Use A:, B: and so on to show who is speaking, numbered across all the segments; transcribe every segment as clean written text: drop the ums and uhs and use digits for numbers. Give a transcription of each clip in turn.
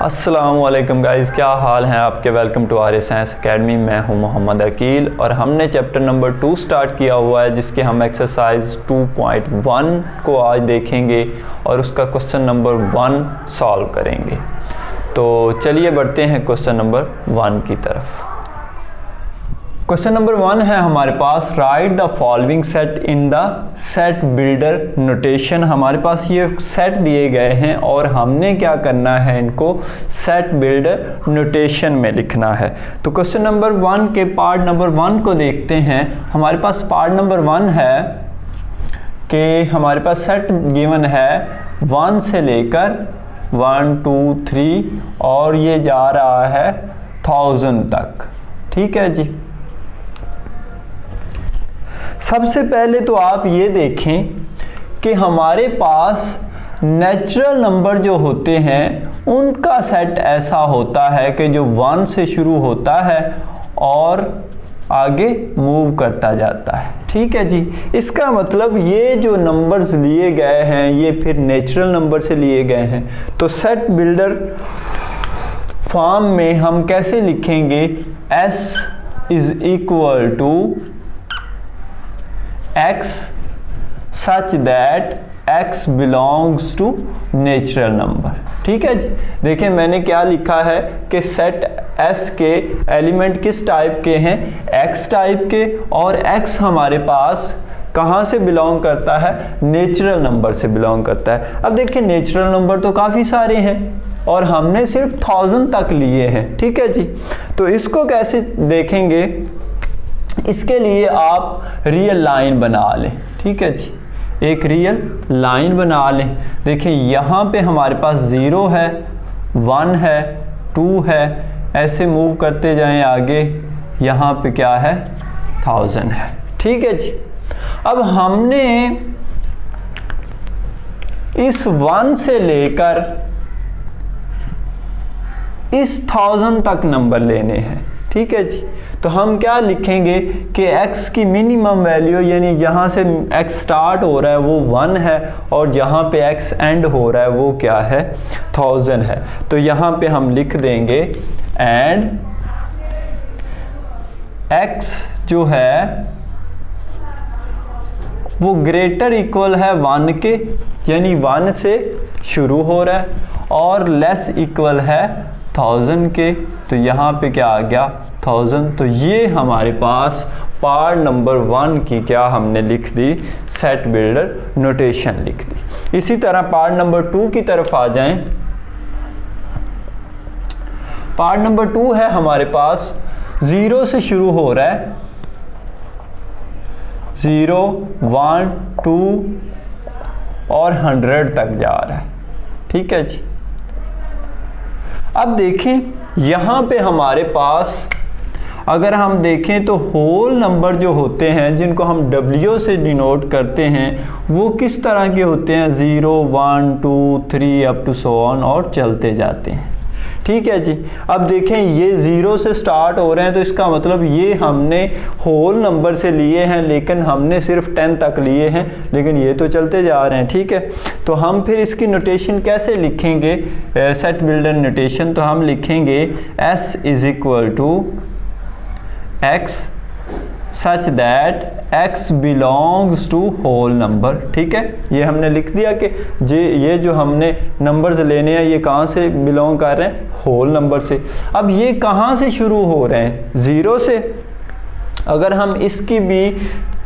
A: अस्सलामुअलैकुम गाइज़, क्या हाल हैं आपके। Welcome to Arya science academy. मैं हूं मोहम्मद अकील और हमने चैप्टर नंबर 2 स्टार्ट किया हुआ है, जिसके हम एक्सरसाइज 2.1 को आज देखेंगे और उसका क्वेश्चन नंबर 1 सॉल्व करेंगे। तो चलिए बढ़ते हैं क्वेश्चन नंबर 1 की तरफ। क्वेश्चन नंबर 1 है हमारे पास, write the following set in the set builder notation. हमारे पास ये सेट दिए गए हैं और हमने क्या करना है, इनको सेट बिल्डर नोटेशन में लिखना है। तो क्वेश्चन नंबर 1 के पार्ट नंबर 1 को देखते हैं। हमारे पास पार्ट नंबर 1 है कि हमारे पास सेट गिवन है 1 से लेकर 1 2 3 और ये जा रहा है 1000 तक। ठीक है जी। सबसे पहले तो आप ये देखें कि हमारे पास नेचुरल नंबर जो होते हैं उनका सेट ऐसा होता है कि जो 1 से शुरू होता है और आगे मूव करता जाता है। ठीक है जी। इसका मतलब ये जो नंबर्स लिए गए हैं ये फिर नेचुरल नंबर से लिए गए हैं। तो सेट बिल्डर फॉर्म में हम कैसे लिखेंगे, S is equal to x such that x belongs to natural number। ठीक है जी। देखिए मैंने क्या लिखा है कि सेट S के एलिमेंट किस टाइप के हैं, x टाइप के, और x हमारे पास कहाँ से बिलोंग करता है, नेचुरल नंबर से बिलोंग करता है। अब देखिए नेचुरल नंबर तो काफ़ी सारे हैं और हमने सिर्फ 1000 तक लिए हैं। ठीक है जी। तो इसको कैसे देखेंगे, इसके लिए आप रियल लाइन बना लें। ठीक है जी, एक रियल लाइन बना लें। देखिए यहाँ पे हमारे पास 0 है, 1 है, 2 है, ऐसे मूव करते जाएं आगे। यहाँ पे क्या है, 1000 है। ठीक है जी। अब हमने इस 1 से लेकर इस 1000 तक नंबर लेने हैं। ठीक है जी। तो हम क्या लिखेंगे कि x की मिनिमम वैल्यू, यानी यहाँ से x स्टार्ट हो रहा है वो 1 है और जहाँ पे x एंड हो रहा है वो क्या है, 1000 है। तो यहाँ पे हम लिख देंगे एंड x जो है वो ग्रेटर इक्वल है 1 के, यानी 1 से शुरू हो रहा है, और लेस इक्वल है 1000 के। तो यहाँ पे क्या आ गया, 1000। तो ये हमारे पास पार्ट नंबर 1 की क्या हमने लिख दी, सेट बिल्डर नोटेशन लिख दी। इसी तरह पार्ट नंबर 2 की तरफ आ जाएं। पार्ट नंबर 2 है हमारे पास, 0 से शुरू हो रहा है, 0 1 2 और 100 तक जा रहा है। ठीक है जी। अब देखें यहाँ पे हमारे पास अगर हम देखें तो होल नंबर जो होते हैं जिनको हम W से डिनोट करते हैं वो किस तरह के होते हैं, 0 1 2 3 अप टू सो ऑन और चलते जाते हैं। ठीक है जी। अब देखें ये 0 से स्टार्ट हो रहे हैं, तो इसका मतलब ये हमने होल नंबर से लिए हैं, लेकिन हमने सिर्फ 10 तक लिए हैं, लेकिन ये तो चलते जा रहे हैं। ठीक है। तो हम फिर इसकी नोटेशन कैसे लिखेंगे, सेट बिल्डर नोटेशन। तो हम लिखेंगे S is equal to x such that x belongs to whole number. ठीक है। ये हमने लिख दिया कि ये जो हमने नंबर्स लेने हैं ये कहाँ से बिलोंग कर रहे हैं, होल नंबर से। अब ये कहाँ से शुरू हो रहे हैं, 0 से। अगर हम इसकी भी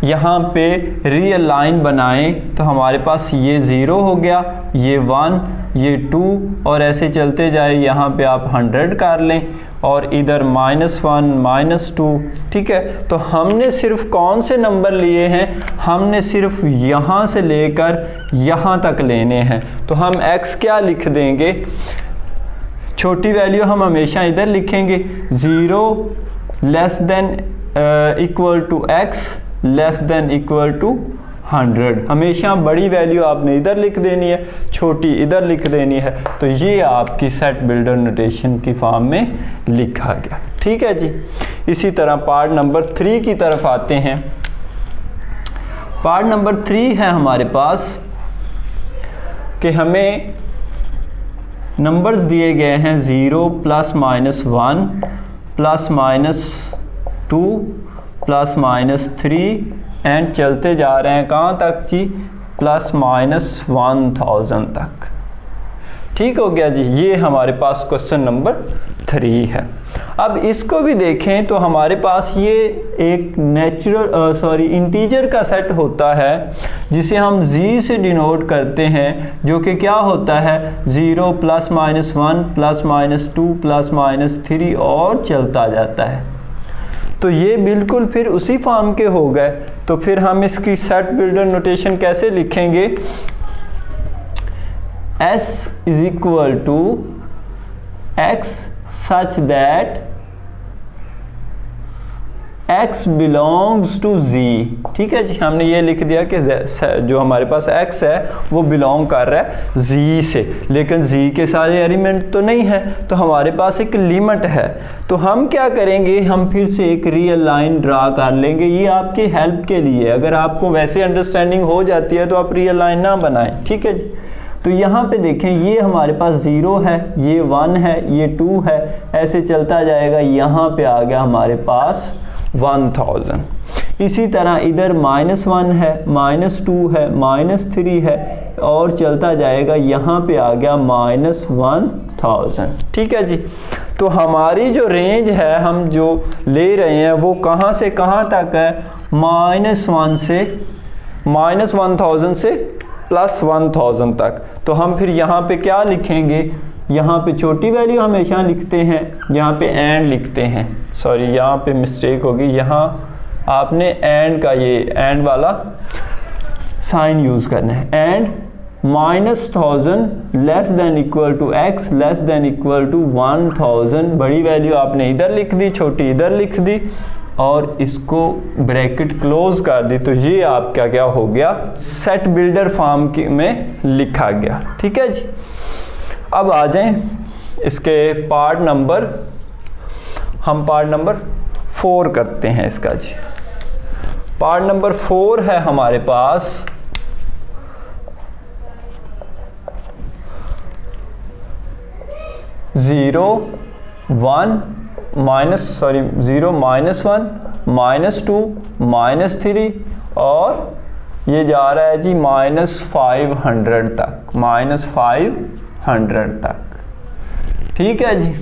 A: यहाँ पे रियल लाइन बनाएं तो हमारे पास ये 0 हो गया, ये 1, ये 2 और ऐसे चलते जाए। यहाँ पे आप 100 कर लें और इधर -1 -2। ठीक है। तो हमने सिर्फ कौन से नंबर लिए हैं, हमने सिर्फ यहाँ से लेकर यहाँ तक लेने हैं। तो हम x क्या लिख देंगे, छोटी वैल्यू हम हमेशा इधर लिखेंगे, 0 less than equal to x less than equal to 100। हमेशा बड़ी वैल्यू आपने इधर लिख देनी है, छोटी इधर लिख देनी है। तो ये आपकी सेट बिल्डर नोटेशन की फॉर्म में लिखा गया। ठीक है जी। इसी तरह पार्ट नंबर 3 की तरफ आते हैं। पार्ट नंबर 3 है हमारे पास कि हमें नंबर्स दिए गए हैं 0 plus minus 1 plus minus 2 plus minus 3 and चलते जा रहे हैं कहाँ तक जी, प्लस माइनस 1000 तक। ठीक हो गया जी, ये हमारे पास क्वेश्चन नंबर 3 है। अब इसको भी देखें तो हमारे पास ये एक इंटीजर का सेट होता है जिसे हम z से डिनोट करते हैं, जो कि क्या होता है 0 plus minus 1 plus minus 2 plus minus 3 और चलता जाता है। तो ये बिल्कुल फिर उसी फॉर्म के हो गए। तो फिर हम इसकी सेट बिल्डर नोटेशन कैसे लिखेंगे, S is equal to X such that X belongs to Z। ठीक है जी, हमने ये लिख दिया कि जो हमारे पास X है वो बिलोंग कर रहा है Z से, लेकिन Z के सारे एलिमेंट तो नहीं है, तो हमारे पास एक लिमिट है। तो हम क्या करेंगे, हम फिर से एक रियल लाइन ड्रा कर लेंगे, ये आपकी हेल्प के लिए। अगर आपको वैसे अंडरस्टैंडिंग हो जाती है तो आप रियल लाइन ना बनाएं। ठीक है जी, तो यहाँ पे देखें ये हमारे पास 0 है, ये 1 है, ये 2 है, ऐसे चलता जाएगा। यहाँ पे आ गया हमारे पास 1000। इसी तरह इधर -1 है, -2 है, -3 है और चलता जाएगा। यहाँ पे आ गया -1000। ठीक है जी, तो हमारी जो रेंज है हम जो ले रहे हैं वो कहाँ से कहाँ तक है, -1 से -1000 से प्लस 1000 तक। तो हम फिर यहाँ पे क्या लिखेंगे, यहाँ पे छोटी वैल्यू हमेशा लिखते हैं, यहाँ पे एंड लिखते हैं। सॉरी, यहाँ पे मिस्टेक होगी, यहाँ आपने एंड का ये एंड वाला साइन यूज़ करना है। And -1000 less than equal to x less than equal to 1000। बड़ी वैल्यू आपने इधर लिख दी, छोटी इधर लिख दी और इसको ब्रैकेट क्लोज कर दी। तो ये आपका क्या हो गया, सेट बिल्डर फॉर्म में लिखा गया। ठीक है जी, अब आ जाएं इसके पार्ट नंबर 4 करते हैं इसका जी। पार्ट नंबर 4 है हमारे पास 0 -1 -2 -3 और ये जा रहा है जी -500 तक, -500 तक। ठीक है जी,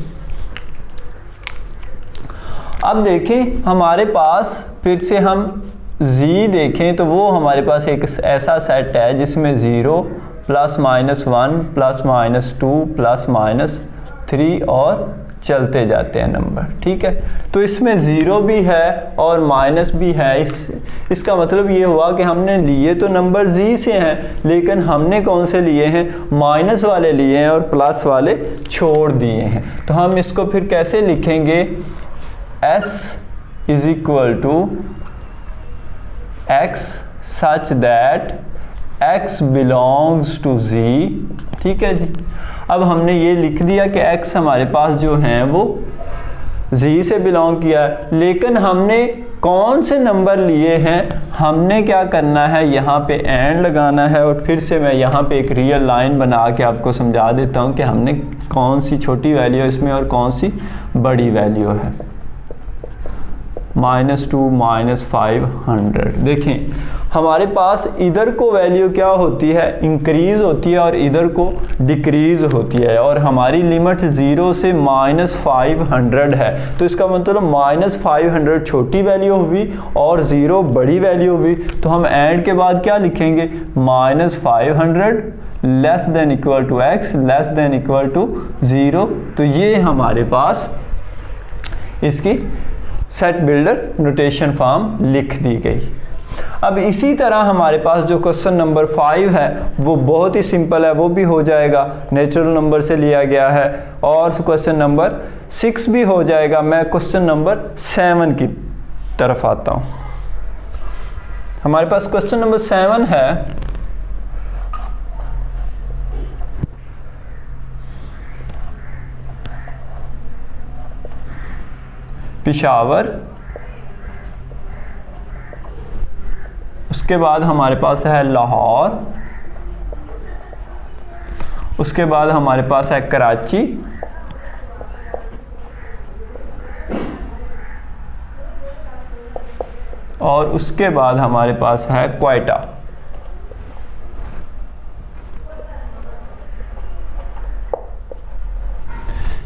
A: अब देखें हमारे पास फिर से हम z देखें तो वो हमारे पास एक ऐसा सेट है जिसमें 0 प्लस -1 प्लस -2 प्लस -3 और चलते जाते हैं नंबर। ठीक है, तो इसमें 0 भी है और माइनस भी है। इसका मतलब ये हुआ कि हमने लिए तो नंबर z से हैं, लेकिन हमने कौन से लिए हैं, माइनस वाले लिए हैं और प्लस वाले छोड़ दिए हैं। तो हम इसको फिर कैसे लिखेंगे, s is equal to x such that x belongs to z। ठीक है जी, अब हमने ये लिख दिया कि x हमारे पास जो हैं वो z से बिलोंग किया है, लेकिन हमने कौन से नंबर लिए हैं, हमने क्या करना है, यहाँ पे एंड लगाना है। और फिर से मैं यहाँ पे एक रियल लाइन बना के आपको समझा देता हूँ कि हमने कौन सी छोटी वैल्यू है इसमें और कौन सी बड़ी वैल्यू है। -2 -500। देखें हमारे पास इधर को वैल्यू क्या होती है, इंक्रीज होती है और इधर को डिक्रीज होती है, और हमारी लिमिट 0 से -500 है। तो इसका मतलब -500 छोटी वैल्यू हुई और 0 बड़ी वैल्यू हुई। तो हम एंड के बाद क्या लिखेंगे, -500 less than equal to x less than equal to 0। तो ये हमारे पास इसकी सेट बिल्डर नोटेशन फॉर्म लिख दी गई। अब इसी तरह हमारे पास जो क्वेश्चन नंबर 5 है वो बहुत ही सिंपल है, वो भी हो जाएगा, नेचुरल नंबर से लिया गया है। और क्वेश्चन नंबर 6 भी हो जाएगा। मैं क्वेश्चन नंबर 7 की तरफ आता हूँ। हमारे पास क्वेश्चन नंबर 7 है, पेशावर, उसके बाद हमारे पास है लाहौर, उसके बाद हमारे पास है कराची, और उसके बाद हमारे पास है क्वेटा।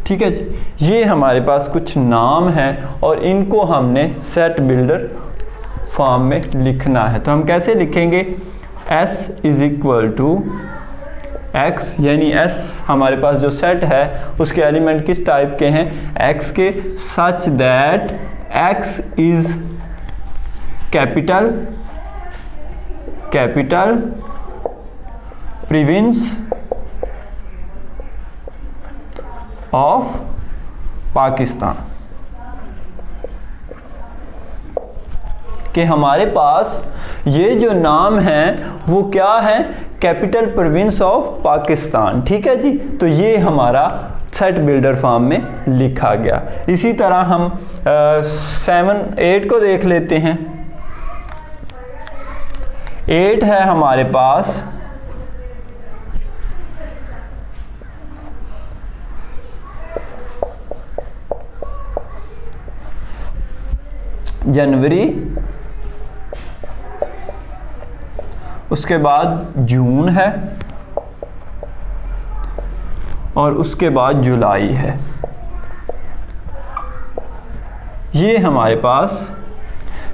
A: ठीक है जी, ये हमारे पास कुछ नाम हैं और इनको हमने सेट बिल्डर फॉर्म में लिखना है। तो हम कैसे लिखेंगे? S is equal to X, यानी S हमारे पास जो सेट है उसके एलिमेंट किस टाइप के हैं? X के, सच that X is capital province of Pakistan. कि हमारे पास ये जो नाम हैं वो क्या है? Capital province of Pakistan. ठीक है जी, तो ये हमारा सेट बिल्डर फॉर्म में लिखा गया। इसी तरह हम 8 को देख लेते हैं। 8 है हमारे पास जनवरी, उसके बाद जून है, और उसके बाद जुलाई है। ये हमारे पास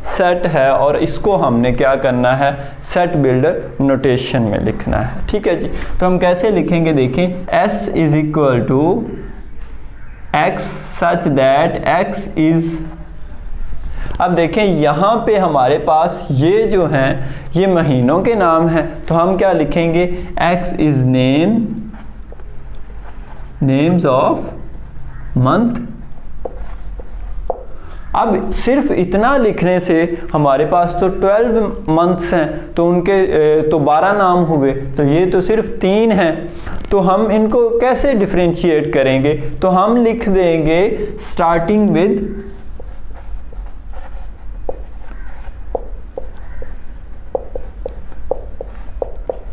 A: सेट है और इसको हमने क्या करना है? सेट बिल्डर नोटेशन में लिखना है। ठीक है जी, तो हम कैसे लिखेंगे? देखें, S is equal to X such that X is, अब देखें यहाँ पे हमारे पास ये जो हैं ये महीनों के नाम हैं, तो हम क्या लिखेंगे? X is names of month. अब सिर्फ इतना लिखने से हमारे पास तो 12 मंथ्स हैं, तो उनके तो 12 नाम हुए, तो ये तो सिर्फ 3 हैं। तो हम इनको कैसे डिफरेंशिएट करेंगे? तो हम लिख देंगे स्टार्टिंग विद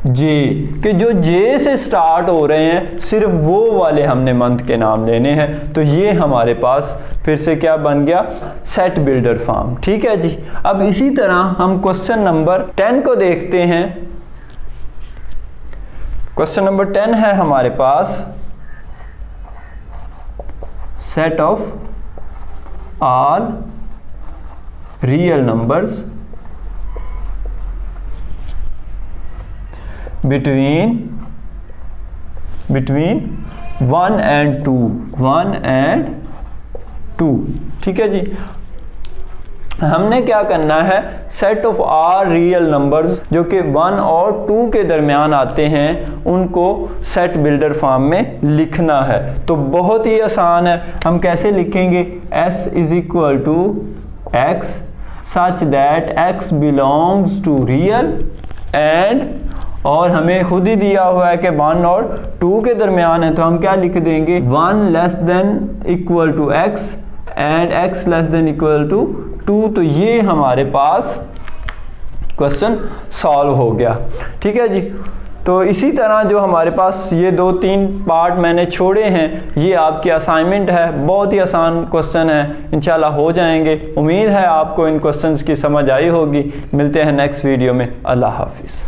A: जे, कि जो जे से स्टार्ट हो रहे हैं सिर्फ वो वाले हमने मंथ के नाम लेने हैं। तो ये हमारे पास फिर से क्या बन गया? Set builder form. ठीक है जी, अब इसी तरह हम क्वेश्चन नंबर 10 को देखते हैं। क्वेश्चन नंबर 10 है हमारे पास set of all real numbers between 1 and 2। ठीक है जी, हमने क्या करना है? Set of R real numbers जो कि 1 और 2 के दरमियान आते हैं उनको सेट बिल्डर फॉर्म में लिखना है। तो बहुत ही आसान है, हम कैसे लिखेंगे? S is equal to X such that X belongs to real and, और हमें खुद ही दिया हुआ है कि 1 और 2 के दरमियान है, तो हम क्या लिख देंगे? 1 less than equal to X and X less than equal to 2। तो ये हमारे पास क्वेश्चन सॉल्व हो गया। ठीक है जी, तो इसी तरह जो हमारे पास ये 2-3 पार्ट मैंने छोड़े हैं, ये आपकी असाइनमेंट है। बहुत ही आसान क्वेश्चन है, इंशाल्लाह हो जाएंगे। उम्मीद है आपको इन क्वेश्चंस की समझ आई होगी। मिलते हैं नेक्स्ट वीडियो में। अल्लाह हाफिज़।